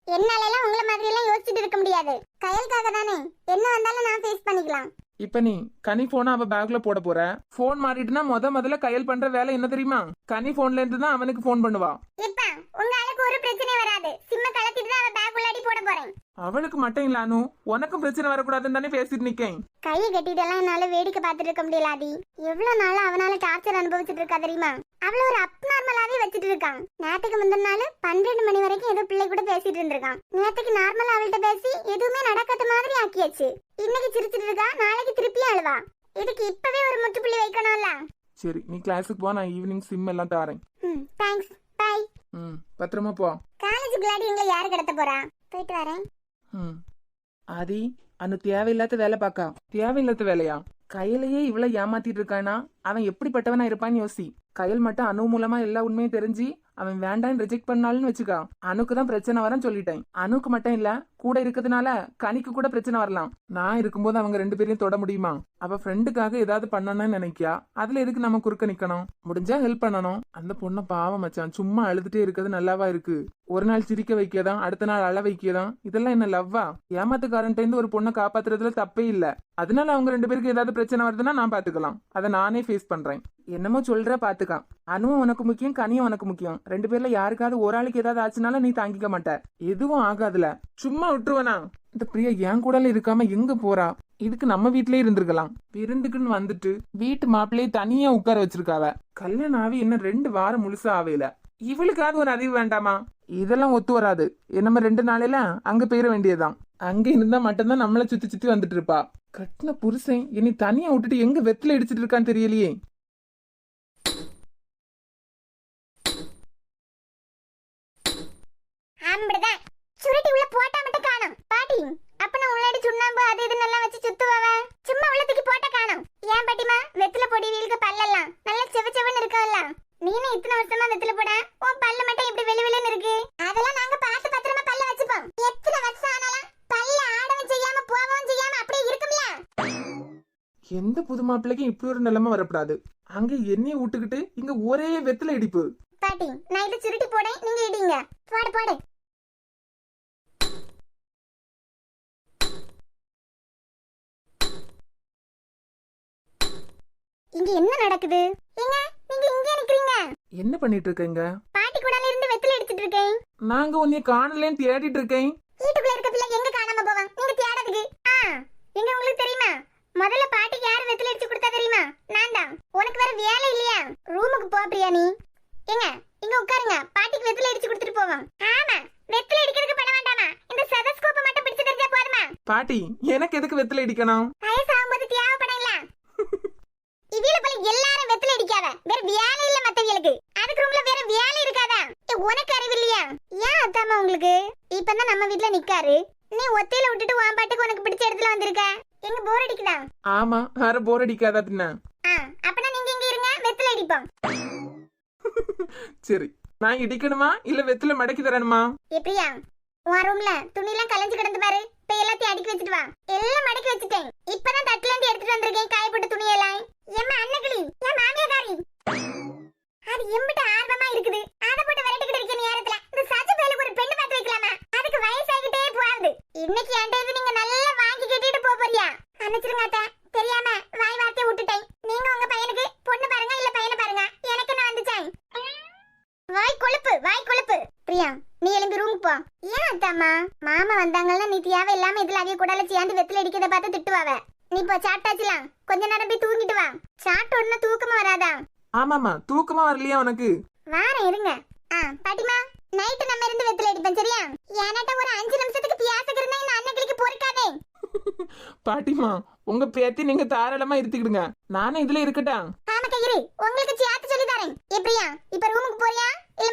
என்னால எல்லாம் உங்கள மாதிரி எல்லாம் யோசிச்சுட்டு இருக்க முடியாது. கையலுக்காக தானே. என்ன வந்தாலும் நான் ஃபேஸ் பண்ணிக்கலாம். இப்ப நீ கனி போன அவ பேக்ல போட போற. போன் மாறிட்டுனா முதல்ல கையல் பண்ற வேலை என்ன தெரியுமா? கனி போன்ல இருந்து தான் அவனுக்கு போன் பண்ணுவா. இப்ப உங்க ஆளுக்கு ஒரு பிரச்சனை வராது. சிம்ம கலத்திட்டு தான் அவ பேக் உள்ளாடி போட போறேன். அவளுக்கு மட்டும் இல்லானு உனக்கும் பிரச்சனை வரக்கூடாதுன்னு தானே பேசிட்டு நிக்கேன். கையை கட்டிட்டெல்லாம் என்னால வேடிக்கை பார்த்துட்டு இருக்க முடியல ஆதி. எவ்வளவு நாள் அவனால டார்ச்சர் அனுபவிச்சுட்டு இருக்கா தெரியுமா? அவள ஒரு அப்நார்மலாவே வச்சுட்டு இருக்கான். நேத்துக்கு முந்தின நாள் 12 மணி வரைக்கும் ஏதோ பிள்ளை கூட பேசிட்டு இருந்திருக்கான். நேத்துக்கு நார்மலா அவள்கிட்ட பேசி எதுவுமே நடக்காத மாதிரி ஆக்கியாச்சு. இன்னைக்கு சிரிச்சிட்டு இருக்கா, நாளைக்கு திருப்பி அழுவா. இதுக்கு இப்பவே ஒரு முற்றுப்புள்ளி வைக்கணும்ல. சரி, நீ கிளாஸுக்கு போ. நான் ஈவினிங் சிம் எல்லாம் தாரேன். Thanks, bye. பத்திரமா போ. காலேஜ் பிளாடி எங்களை யாரு கடத்த போறா? போயிட்டு வரேன். ஆதி, அனு தேவையில்லாத வேலை பாக்கா. தேவையில்லாத வேலையா? கையிலேயே இவ்வளவு ஏமாத்திட்டு இருக்கானா அவன் எப்படிப்பட்டவனா இருப்பான்னு யோசி. கையல் மட்டும் அணு மூலமா எல்லா உண்மையும் தெரிஞ்சு அவன் வேண்டான்னு ரிஜெக்ட் பண்ணாலும் வச்சுக்கா, அணுக்கு தான் பிரச்சனை வரன்னு சொல்லிட்டேன். அணுக்கு மட்டும் இல்ல, கூட இருக்கிறதுனால கனிக்கு கூட பிரச்சனை வரலாம். நான் இருக்கும்போது அவங்க 2 பேரையும் தொட முடியுமா? அவ ஃப்ரெண்டுக்காக ஏதாவது பண்ணணும்னு நினைக்கியா, அதுல எதுக்கு நம்ம குறுக்க நிக்கணும்? முடிஞ்சா ஹெல்ப் பண்ணணும். அந்த பொண்ணை பாவம் மச்சான், சும்மா அழுதுட்டே இருக்கிறது நல்லாவா இருக்கு? ஒரு நாள் சிரிக்க வைக்கதான், அடுத்த நாள் அழ வைக்கதான், இதெல்லாம் என்ன லவ்வா? ஏமாத்துக்காரன்ட்ட இருந்து ஒரு பொண்ணை காப்பாத்துறதுல தப்பே இல்ல. அதனால அவங்க 2 பேருக்கு ஏதாவது பிரச்சனை வருதுன்னா நான் பாத்துக்கலாம். அதை நானே ஃபேஸ் பண்றேன். என்னமோ சொல்ற பாத்துக்கா. அனுவும் உனக்கு முக்கியம், கனியும் உனக்கு முக்கியம். 2 பேர்ல யாருக்காவது ஒரு ஆளுக்கு ஏதாவது ஆச்சுனாலும் நீ தாங்கிக்க மாட்ட. எதுவும் ஆகாதுல. சும்மா விட்டுருவனா? இந்த பிரியா என் கூடல இருக்காம எங்க போறா? இதுக்கு நம்ம வீட்லயே இருந்திருக்கலாம். விருந்துக்குன்னு வந்துட்டு வீட்டு மாப்பிள்ளையே தனியா உட்கார வச்சிருக்காவ. கல்யாணம் ஆவி இன்னும் 2 வாரம் முழுசா ஆவையில. இவளுக்காவது ஒரு அறிவு வேண்டாமா? இதெல்லாம் ஒத்து வராது. நம்ம 2 நாளையில அங்க போயிட வேண்டியதுதான். அங்க இருந்தா மட்டும்தான் நம்மள சுத்தி சுத்தி வந்துட்டு இருப்பா. கட்டின புருஷன் இனி தனியா விட்டுட்டு எங்க வெத்தில இடிச்சிட்டு இருக்கான்னு தெரியலையே. அப்படிதான் சுருட்டி உள்ள போட்டா மட்டும் காணும். பாட்டி, அப்ப நான் உள்ளாடி சுண்ணாம்பு அது இது நல்லா வச்சு சுத்துவவ. சும்மா உள்ளத்துக்கு போட்ட காணும். ஏன் பாட்டிமா, வெத்தில பொடி வீலுக்கு பல்லெல்லாம் நல்லா செவச்செவன்னு இருக்கவல்ல. நீனே இத்தனை வருஷமா வெத்தில போட, உன் பல்ல மட்டும் இப்படி வெளி வெளின்னு இருக்கு. அதெல்லாம் நாங்க பார்த்து பத்திரமா பல்ல வச்சுப்போம். எத்தனை வருஷம் ஆனாலும் பல்ல ஆடவும் செய்யாம போகவும் செய்யாம அப்படியே இருக்கும்ல. எந்த புது மாப்பிள்ளைக்கும் இப்படி ஒரு நிலைமை வரக்கூடாது. அங்க எண்ணெயை விட்டுக்கிட்டு இங்க ஒரே வெத்தில இடிப்பு. பாட்டி, நான் இதை சுருட்டி போடேன், நீங்க இடிங்க. போடு போடு. இங்க என்ன நடக்குது? ஏங்க, நீங்க இங்கே நிக்கிறீங்க? என்ன பண்ணிட்டு இருக்கீங்க? பாட்டி கூடல இருந்து வெத்தில எடுத்துட்டு இருக்கேன். நாங்க உன்னை காணலன்னு தேடிட்டு இருக்கேன். வீட்டுக்குள்ள இருக்க பிள்ளை எங்க காணாம போவான்? நீங்க தேடதுக்கு. எங்க உங்களுக்கு தெரியுமா? முதல்ல பாட்டிக்கு யார் வெத்தில எடுத்து கொடுத்தா தெரியுமா? நான் தான். உனக்கு வேற வேலை இல்லையா? ரூமுக்கு போ பிரியா நீ. ஏங்க, இங்க உட்காருங்க. பாட்டிக்கு வெத்தில எடுத்து கொடுத்துட்டு போவோம். ஆமா, வெத்தில எடுக்கிறதுக்கு பண்ண வேண்டாமா? இந்த ஸ்டெதஸ்கோப் மட்டும் பிடிச்சு தெரிஞ்சா போதுமா? பாட்டி, எனக்கு எதுக்கு வெத்தில இடிக்கணும்? வயசாகும்போது தேவைப்படல. இவில போல எல்லாரும் வெத்தில அடிக்காத. வேற வேலை இல்ல மத்தவங்களுக்கு. அதுக்கு ரூம்ல வேற வேலை இருக்காதா? உனக்கு அறிவு இல்லையா? ஏன் அத்தாமா உங்களுக்கு? இப்பதான் நம்ம வீட்ல நிக்காரு. நீ ஒத்தையில விட்டுட்டு உன் பாட்டுக்கு உனக்கு பிடிச்ச இடத்துல வந்திருக்க. எங்க போர் அடிக்குதா? ஆமா, வேற போர் அடிக்காதா பின்ன? அப்பனா நீங்க இங்க இருங்க, வெத்தில அடிப்போம். சரி, நான் இடிக்கணுமா இல்ல வெத்துல மடக்கி தரணுமா? எப்படியா உன் ரூம்ல துணி எல்லாம் கலைஞ்சு கிடந்து பாரு, போய் எல்லாத்தையும் அடுக்கி வச்சுட்டு வா. எல்லாம் மடக்கி வச்சுட்டேன், இப்பதான் தட்டுல இருந்து எடுத்துட்டு வந்திருக்கேன் காயப்பட்ட துணி எல்லாம். எம்மா அண்ணகிளி, என் மாமியாரி அது எம்பிட்ட ஆர்வமா இருக்குது. அதை போட்டு விரட்டிக்கிட்டு இருக்க நேரத்துல இந்த சஜ பேலுக்கு ஒரு பெண்ணு பார்த்து வைக்கலாமா? அதுக்கு வயசாகிட்டே போகுது. இன்னைக்கு என்கிட்ட நீங்க நல்லா வாங்கி கேட்டுட்டு போறியா? அனுப்பிச்சிருங்க அத்தை, தெரியாம வாய் வார்த்தையை விட்டுட்டேன். நீங்க உங்க பையனுக்கு பொண்ணு பாருங்க இல்ல பையனை பாருங்க, எனக்கு நான் வந்துச்சேன். வாய் கொழுப்பு, வாய் கொழுப்பு. பிரியா நீ எழும்பி ரூமுக்கு போ. ஏன் அத்தாம்மா? மாமா வந்தாங்கன்னா நீ தேவை இல்லாம இதுல அவிய கூடால சேர்ந்து வெத்தில அடிக்கிறத பார்த்து திட்டுவாவ. நீ இப்போ சாப்பிட்டாச்சுலாம், கொஞ்ச நேரம் போய் தூங்கிட்டு வா. சாப்பிட்ட உடனே தூக்கமா வராதா? ஆமாமா, தூக்கமா வரலையா உனக்கு? வாரேன் இருங்க. பாட்டிமா நைட்டு நம்ம இருந்து வெத்தில அடிப்பேன் சரியா? என்கிட்ட ஒரு 5 நிமிஷத்துக்கு பியாசக்கு இருந்தா இந்த அன்னைக்கு பொறுக்காதே. பாட்டிமா உங்க பேத்தி நீங்க தாராளமா இருத்துக்கிடுங்க, நானே இதுல இருக்கட்டா? ஆமா கயிறு உங்களுக்கு சேர்த்து சொல்லி தரேன். எப்படியா இப்ப ரூமுக்கு போறியா இல்ல